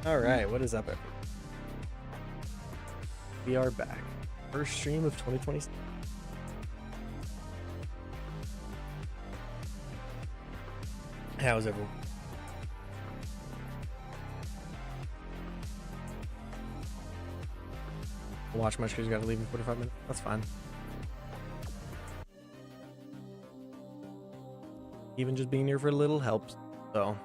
All right, what is up, everyone? We are back. First stream of 2020. How's everyone? Watch much because you gotta leave in 45 minutes. That's fine. Even just being here for a little helps. So,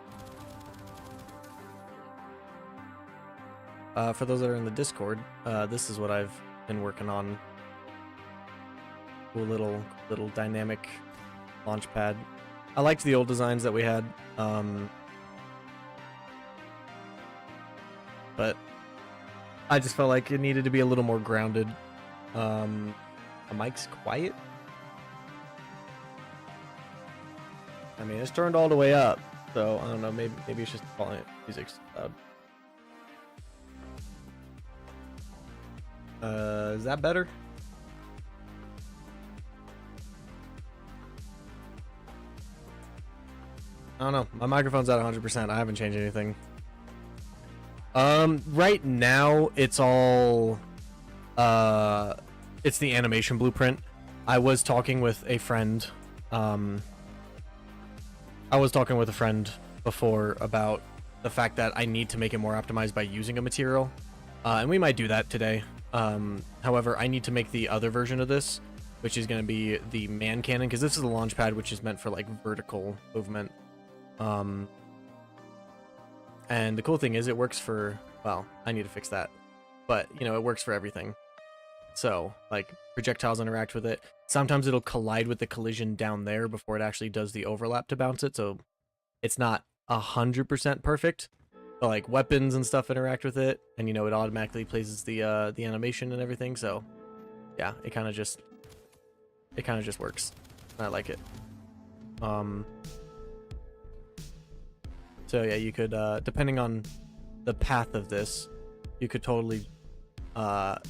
for those that are in the Discord, this is what I've been working on. Cool little dynamic launch pad. I liked the old designs that we had, but I just felt like it needed to be a little more grounded. The mic's quiet. I mean, it's turned all the way up, so I don't know. Maybe it's just volume music's loud. Is that better? I don't know. My microphone's at 100%. I haven't changed anything. Right now it's all it's the animation blueprint. I was talking with a friend before about the fact that I need to make it more optimized by using a material, and we might do that today. However, I need to make the other version of this, which is going to be the man cannon, because this is the launch pad, which is meant for like vertical movement. And the cool thing is it works for, well, I need to fix that, but you know, it works for everything. So like projectiles interact with it. Sometimes it'll collide with the collision down there before it actually does the overlap to bounce it. So it's not 100% perfect, but like weapons and stuff interact with it, and you know, it automatically places the animation and everything. So yeah, it kind of just works. I like it. So yeah, you could, depending on the path of this, you could totally,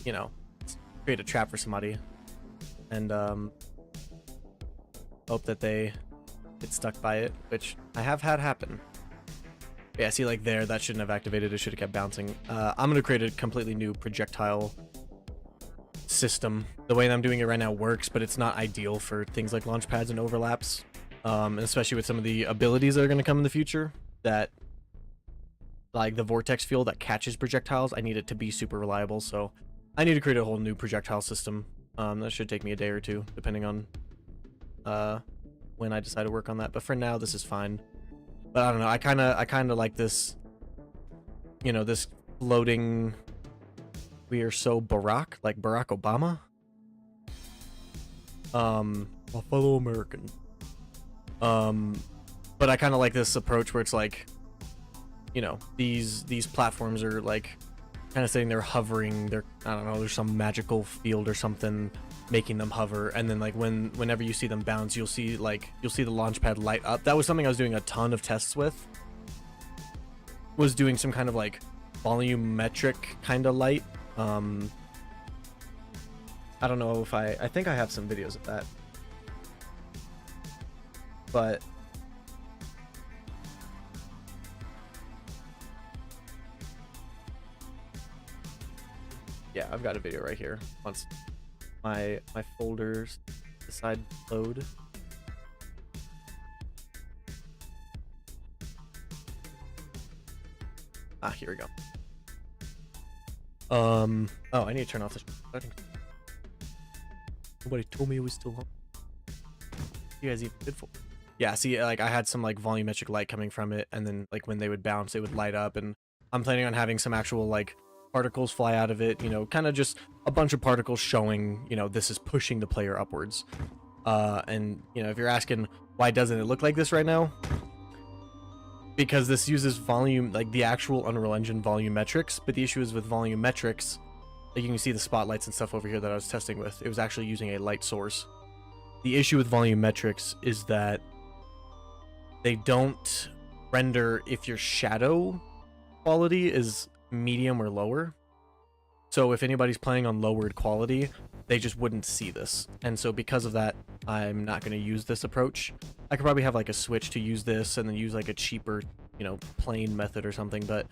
you know, create a trap for somebody, and hope that they get stuck by it, which I have had happen. But yeah, see, like there, that shouldn't have activated. It should have kept bouncing. I'm gonna create a completely new projectile system. The way that I'm doing it right now works, but it's not ideal for things like launch pads and overlaps, and especially with some of the abilities that are gonna come in the future. That, like the vortex field that catches projectiles, I need it to be super reliable, so I need to create a whole new projectile system. That should take me a day or two, depending on when I decide to work on that, but for now this is fine. But I don't know, I kind of like this, you know, this floating, we are so Barack, like Barack Obama, a fellow American. But I kind of like this approach where it's like, you know, these platforms are like kind of sitting there hovering. They're, I don't know, there's some magical field or something making them hover, and then like whenever you see them bounce, you'll see the launch pad light up. That was something I was doing a ton of tests with. Was doing some kind of like volumetric kind of light. I don't know if I think I have some videos of that, but yeah, I've got a video right here. Once my folders decide to load. Ah, here we go. Oh, I need to turn off this. Nobody told me it was still on. You guys even did for. Yeah, see, like I had some like volumetric light coming from it, and then like when they would bounce, it would light up, and I'm planning on having some actual like particles fly out of it, you know, kind of just a bunch of particles showing, you know, this is pushing the player upwards. And you know, if you're asking why doesn't it look like this right now, because this uses volume, like the actual Unreal Engine volumetrics, but the issue is with volumetrics, like you can see the spotlights and stuff over here that I was testing with, it was actually using a light source. The issue with volumetrics is that they don't render if your shadow quality is medium or lower. So if anybody's playing on lowered quality, they just wouldn't see this. And so because of that, I'm not going to use this approach. I could probably have like a switch to use this and then use like a cheaper, you know, plain method or something, but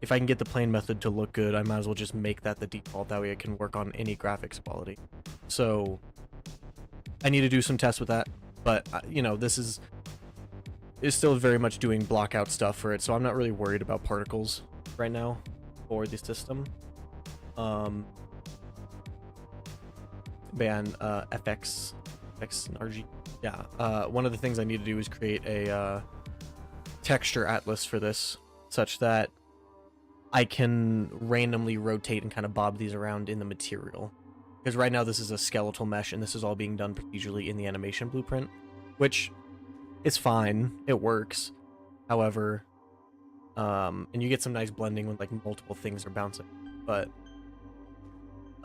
if I can get the plane method to look good, I might as well just make that the default. That way it can work on any graphics quality. So I need to do some tests with that, but you know, this is still very much doing block out stuff for it, so I'm not really worried about particles right now for the system. Ban FX and RG. Yeah, one of the things I need to do is create a texture atlas for this, such that I can randomly rotate and kind of bob these around in the material. Because right now this is a skeletal mesh, and this is all being done procedurally in the animation blueprint, which is fine. It works. However, and you get some nice blending when like multiple things are bouncing, but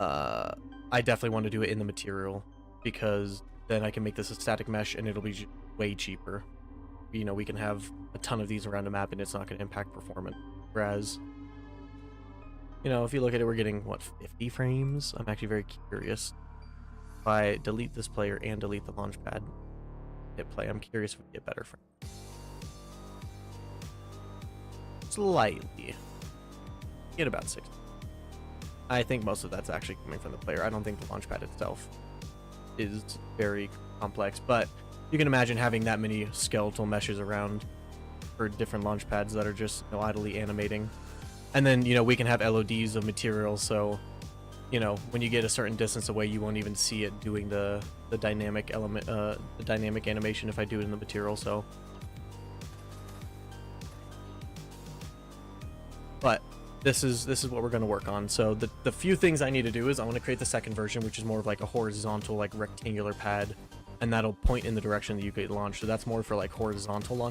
I definitely want to do it in the material, because then I can make this a static mesh and it'll be way cheaper. You know, we can have a ton of these around a map and it's not going to impact performance. Whereas, you know, if you look at it, we're getting, what, 50 frames? I'm actually very curious. If I delete this player and delete the launch pad, hit play, I'm curious if we get better frames. Slightly. Get about 60. I think most of that's actually coming from the player. I don't think the launchpad itself is very complex, but you can imagine having that many skeletal meshes around for different launchpads that are just, you know, idly animating. And then, you know, we can have LODs of material, so, you know, when you get a certain distance away, you won't even see it doing the dynamic element, the dynamic animation if I do it in the material, so. But this is what we're going to work on. So the few things I need to do is I want to create the second version, which is more of like a horizontal, like rectangular pad, and that'll point in the direction that you get launched. So that's more for like horizontal launch